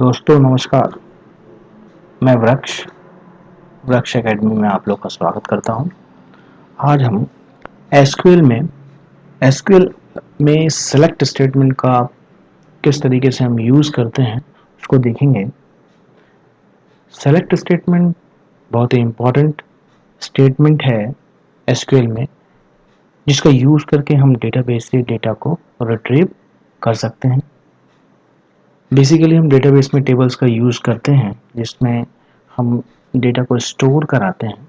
दोस्तों नमस्कार। मैं वृक्ष एकेडमी में आप लोग का स्वागत करता हूं। आज हम एसक्यूएल में सेलेक्ट स्टेटमेंट का किस तरीके से हम यूज़ करते हैं उसको देखेंगे। सेलेक्ट स्टेटमेंट बहुत ही इम्पोर्टेंट स्टेटमेंट है एसक्यूएल में, जिसका यूज़ करके हम डेटाबेस से डेटा को रिट्रीव कर सकते हैं। बेसिकली हम डेटाबेस में टेबल्स का यूज़ करते हैं जिसमें हम डेटा को स्टोर कराते हैं।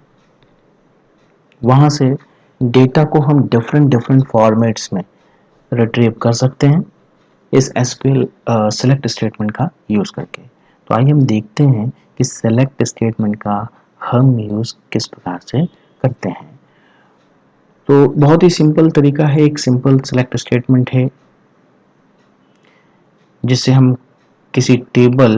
वहाँ से डेटा को हम डिफरेंट फॉर्मेट्स में रिट्रीव कर सकते हैं इस एसक्यूएल सेलेक्ट स्टेटमेंट का यूज़ करके। तो आइए हम देखते हैं कि सेलेक्ट स्टेटमेंट का हम यूज़ किस प्रकार से करते हैं। तो बहुत ही सिंपल तरीका है, एक सिंपल सेलेक्ट स्टेटमेंट है जिससे हम किसी टेबल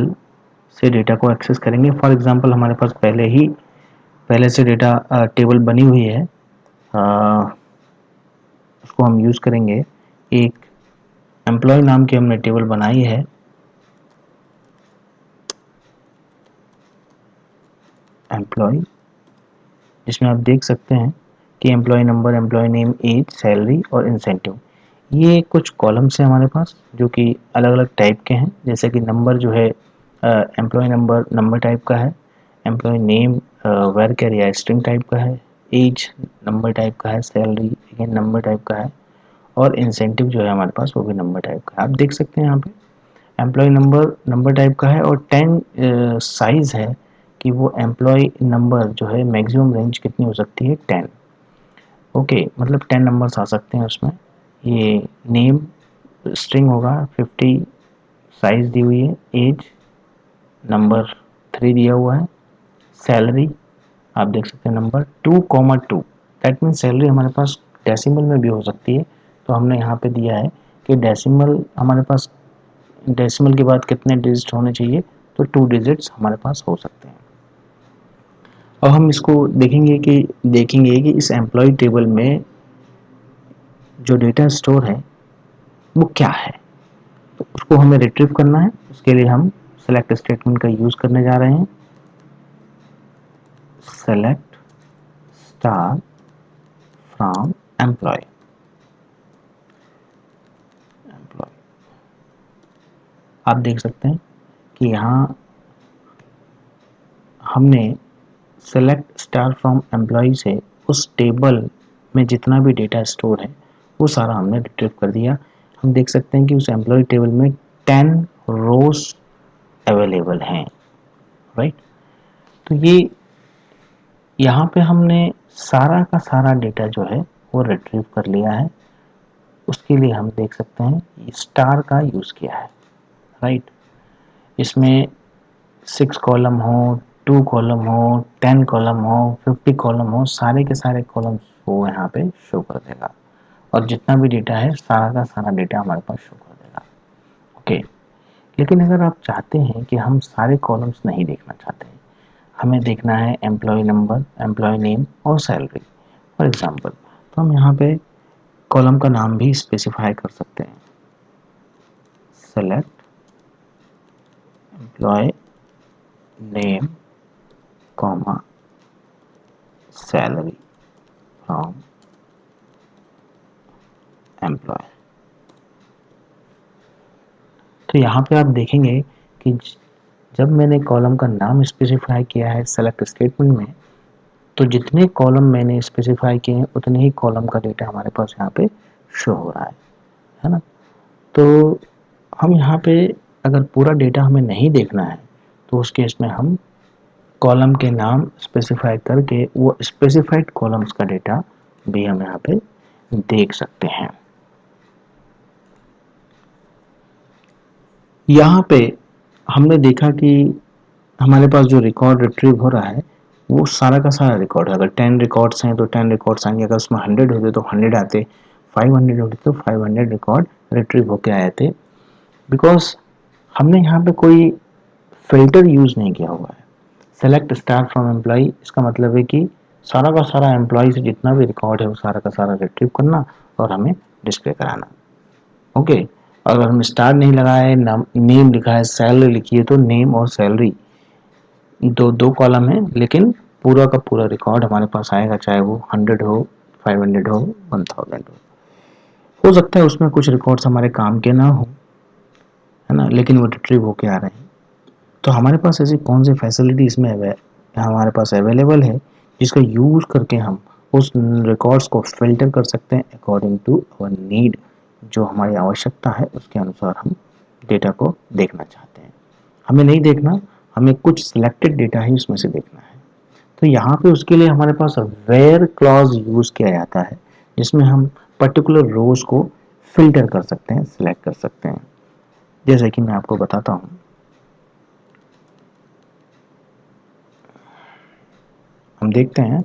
से डेटा को एक्सेस करेंगे। फॉर एग्जांपल हमारे पास पहले से डेटा टेबल बनी हुई है, उसको हम यूज़ करेंगे। एक एम्प्लॉय नाम की हमने टेबल बनाई है। एम्प्लॉय, जिसमें आप देख सकते हैं कि employee number, employee name, age, salary और इंसेंटिव, ये कुछ कॉलम्स हैं हमारे पास जो कि अलग अलग टाइप के हैं। जैसे कि नंबर जो है एम्प्लॉय नंबर टाइप का है, एम्प्लॉय नेम वर्कर या स्ट्रिंग टाइप का है, एज नंबर टाइप का है, सैलरी अगेन नंबर टाइप का है और इंसेंटिव जो है हमारे पास वो भी नंबर टाइप का है। आप देख सकते हैं यहाँ पे एम्प्लॉय नंबर टाइप का है और 10 साइज है कि वो एम्प्लॉय नंबर जो है मैक्सिमम रेंज कितनी हो सकती है, 10। ओके, मतलब 10 नंबर्स आ सकते हैं उसमें। ये नेम स्ट्रिंग होगा, 50 साइज दी हुई है, एज नंबर 3 दिया हुआ है, सैलरी आप देख सकते हैं नंबर 2,2, दैट मीन्स सैलरी हमारे पास डेसिमल में भी हो सकती है। तो हमने यहाँ पे दिया है कि डेसिमल हमारे पास, डेसिमल के बाद कितने डिजिट होने चाहिए, तो 2 डिजिट्स हमारे पास हो सकते हैं। अब हम इसको देखेंगे कि इस एम्प्लॉय टेबल में जो डेटा स्टोर है वो क्या है। तो उसको हमें रिट्रीव करना है। उसके लिए हम सेलेक्ट स्टेटमेंट का यूज करने जा रहे हैं। Select star from employ. आप देख सकते हैं कि यहाँ हमने सेलेक्ट स्टार फ्रॉम एम्प्लॉय से उस टेबल में जितना भी डेटा स्टोर है वो सारा हमने रिट्रीव कर दिया। हम देख सकते हैं कि उस एम्प्लॉय टेबल में 10 रोज अवेलेबल हैं, राइट। तो ये यहाँ पे हमने सारा का सारा डेटा जो है वो रिट्रीव कर लिया है। उसके लिए हम देख सकते हैं स्टार का यूज़ किया है, राइट। इसमें 6 कॉलम हो, 2 कॉलम हो, 10 कॉलम हो, 50 कॉलम हो, सारे के सारे कॉलम्स वो यहाँ पे शो कर देगा और जितना भी डेटा है सारा का सारा डेटा हमारे पास शो कर देगा। ओके, लेकिन अगर आप चाहते हैं कि हम सारे कॉलम्स नहीं देखना चाहते हैं, हमें देखना है एम्प्लॉय नंबर, एम्प्लॉय नेम और सैलरी फॉर एग्जांपल, तो हम यहाँ पे कॉलम का नाम भी स्पेसिफाई कर सकते हैं। Select employee name comma salary from employee. तो यहाँ पे आप देखेंगे कि जब मैंने कॉलम का नाम स्पेसिफाई किया है सेलेक्ट स्टेटमेंट में, तो जितने कॉलम मैंने स्पेसिफाई किए हैं उतने ही कॉलम का डेटा हमारे पास यहाँ पे शो हो रहा है ना। तो हम यहाँ पे अगर पूरा डेटा हमें नहीं देखना है तो उस केस में हम कॉलम के नाम स्पेसिफाई करके वो स्पेसिफाइड कॉलम्स का डेटा भी हम यहाँ पे देख सकते हैं। यहाँ पे हमने देखा कि हमारे पास जो रिकॉर्ड रिट्रीव हो रहा है वो सारा का सारा रिकॉर्ड है। अगर 10 रिकॉर्ड्स हैं तो 10 रिकॉर्ड्स आएंगे, अगर उसमें 100 होते तो 100 आते, 500 होते तो 500 रिकॉर्ड रिट्रीव होके आए थे। बिकॉज हमने यहाँ पे कोई फिल्टर यूज नहीं किया हुआ है। सेलेक्ट स्टार फ्रॉम एम्प्लॉय, इसका मतलब है कि सारा का सारा एम्प्लॉय से जितना भी रिकॉर्ड है वो सारा का सारा रिट्रीव करना और हमें डिस्प्ले कराना। ओके, अगर हम स्टार नहीं लगाए, नाम नेम लिखा है, सैलरी लिखी है, तो नेम और सैलरी दो दो कॉलम है, लेकिन पूरा का पूरा रिकॉर्ड हमारे पास आएगा, चाहे वो 100 हो, 500 हो, 1000 हो सकता है उसमें कुछ रिकॉर्ड्स हमारे काम के ना हो, है ना, लेकिन वो रिट्रीव होके आ रहे हैं। तो हमारे पास ऐसी कौन सी फैसिलिटी इसमें हमारे पास अवेलेबल है जिसका यूज़ करके हम उस रिकॉर्ड्स को फिल्टर कर सकते हैं अकॉर्डिंग टू अवर नीड, जो हमारी आवश्यकता है उसके अनुसार हम डेटा को देखना चाहते हैं। हमें नहीं देखना, हमें कुछ सिलेक्टेड डेटा ही उसमें से देखना है। तो यहाँ पे उसके लिए हमारे पास वेयर क्लॉज यूज़ किया जाता है, जिसमें हम पर्टिकुलर रोज को फिल्टर कर सकते हैं, सिलेक्ट कर सकते हैं। जैसे कि मैं आपको बताता हूँ, हम देखते हैं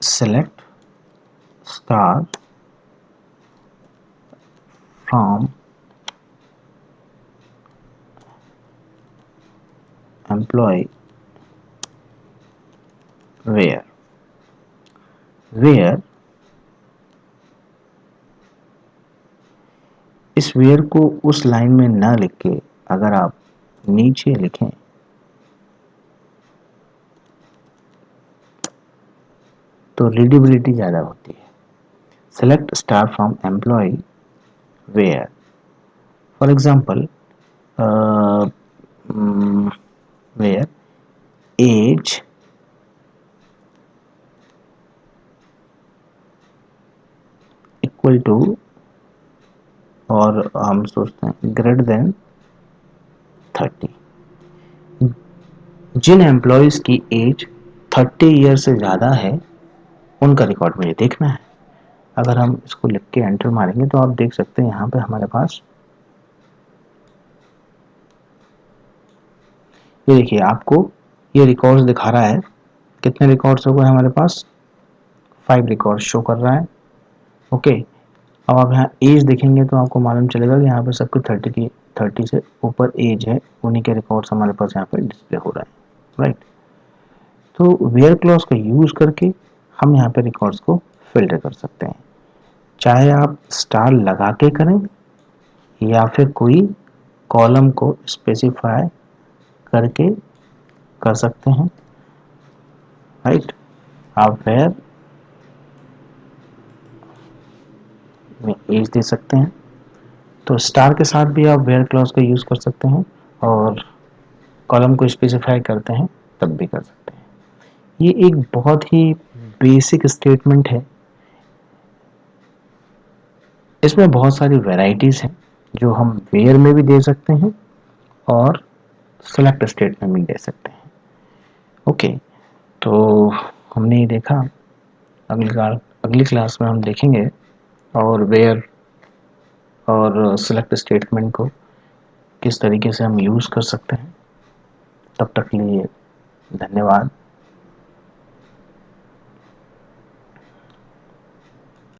select star from employee where. Where, इस वेयर को उस लाइन में ना लिख के अगर आप नीचे लिखें तो रीडेबिलिटी ज़्यादा होती है। Select star from employee where, for example where age equal to, और हम सोचते हैं ग्रेटर देन 30। जिन एम्प्लॉयज़ की एज 30 ईयर से ज़्यादा है उनका रिकॉर्ड मुझे देखना है। अगर हम इसको लिख के एंटर मारेंगे तो आप देख सकते हैं यहाँ पे हमारे पास, ये देखिए आपको ये रिकॉर्ड्स दिखा रहा है। कितने रिकॉर्ड्स हो गए हमारे पास? 5 रिकॉर्ड्स शो कर रहा है। ओके, अब आप यहाँ एज देखेंगे तो आपको मालूम चलेगा कि यहाँ पे सबको 30 से ऊपर एज है, उन्हीं के रिकॉर्ड्स हमारे पास यहाँ पे डिस्प्ले हो रहा है, राइट। तो वेयर क्लॉज का यूज़ करके हम यहाँ पे रिकॉर्ड्स को फिल्टर कर सकते हैं, चाहे आप स्टार लगा के करें या फिर कोई कॉलम को स्पेसिफाई करके कर सकते हैं, राइट। आप वेयर में एज दे सकते हैं, तो स्टार के साथ भी आप वेयर क्लॉज का यूज़ कर सकते हैं, और कॉलम को स्पेसिफाई करते हैं तब भी कर सकते हैं। ये एक बहुत ही बेसिक स्टेटमेंट है। इसमें बहुत सारी वैरायटीज़ हैं जो हम वेयर में भी दे सकते हैं और सेलेक्ट स्टेट में भी दे सकते हैं। ओके, तो हमने ये देखा। अगली क्लास में हम देखेंगे और वेयर और सेलेक्ट स्टेटमेंट को किस तरीके से हम यूज़ कर सकते हैं। तब तक के लिए धन्यवाद।